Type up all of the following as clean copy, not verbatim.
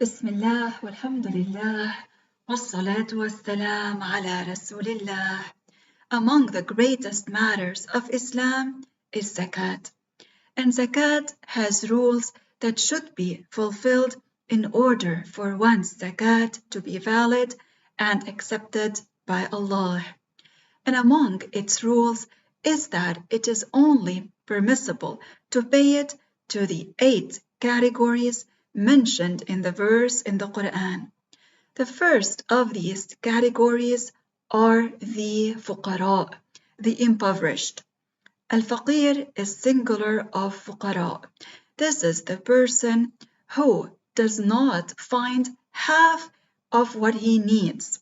بسم الله والحمد لله والصلاة والسلام على رسول الله. Among the greatest matters of Islam is Zakat. And Zakat has rules that should be fulfilled in order for one's Zakat to be valid and accepted by Allah. And among its rules is that it is only permissible to pay it to the 8 categories mentioned in the verse in the Quran. The first of these categories are the fuqara, the impoverished. Al-faqir is singular of fuqara. This is the person who does not find half of what he needs.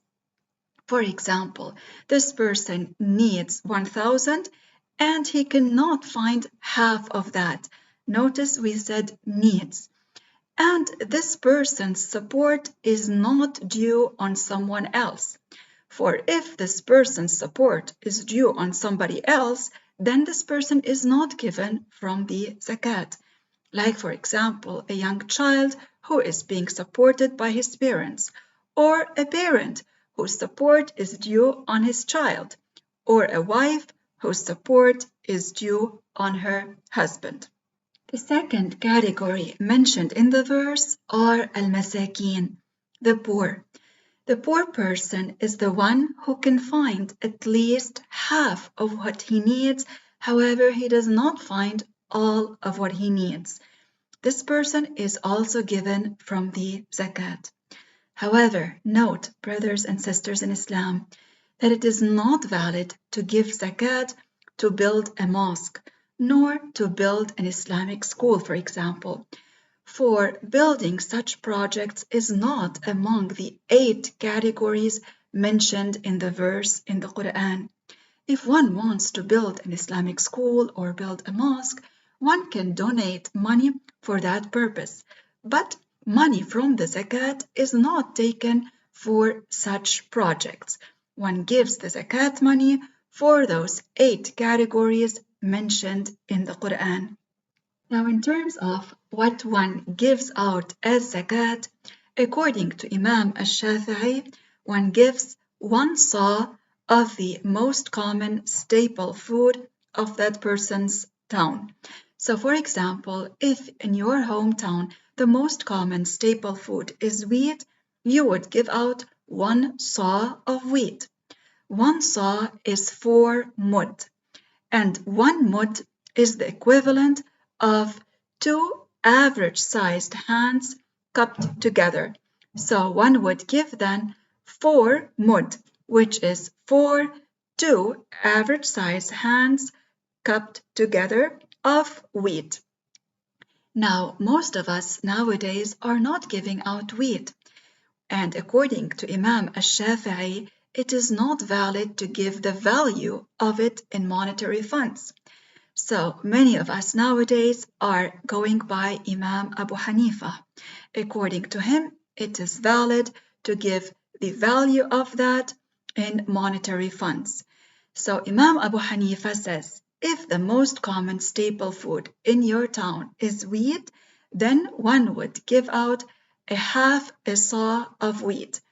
For example, this person needs 1,000 and he cannot find half of that. Notice we said needs. And this person's support is not due on someone else. For if this person's support is due on somebody else, then this person is not given from the zakat. Like, for example, a young child who is being supported by his parents, or a parent whose support is due on his child, or a wife whose support is due on her husband. The second category mentioned in the verse are al-masakin, the poor. The poor person is the one who can find at least half of what he needs, however, he does not find all of what he needs. This person is also given from the zakat. However, note, brothers and sisters in Islam, that it is not valid to give zakat to build a mosque, nor to build an Islamic school, for example. For building such projects is not among the 8 categories mentioned in the verse in the Quran. If one wants to build an Islamic school or build a mosque, one can donate money for that purpose. But money from the zakat is not taken for such projects. One gives the zakat money for those 8 categories mentioned in the Quran. Now, in terms of what one gives out as zakat, according to Imam al-Shafi'i, one gives 1 saw of the most common staple food of that person's town. So, for example, if in your hometown the most common staple food is wheat, you would give out 1 saw of wheat. 1 saw is 4 mud, and 1 mud is the equivalent of 2 average-sized hands cupped together. So one would give then 4 mud, which is 2 average-sized hands cupped together of wheat. Now, most of us nowadays are not giving out wheat. And according to Imam al-Shafi'i, it is not valid to give the value of it in monetary funds. So many of us nowadays are going by Imam Abu Hanifa. According to him, it is valid to give the value of that in monetary funds. So Imam Abu Hanifa says, if the most common staple food in your town is wheat, then one would give out a half a saw of wheat.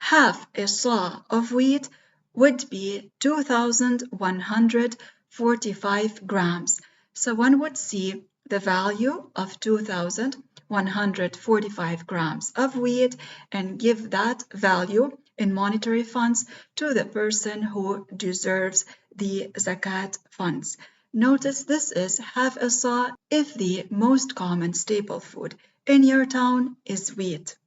Half a saw of wheat would be 2,145 grams. So one would see the value of 2,145 grams of wheat and give that value in monetary funds to the person who deserves the zakat funds. Notice this is half a saw if the most common staple food in your town is wheat.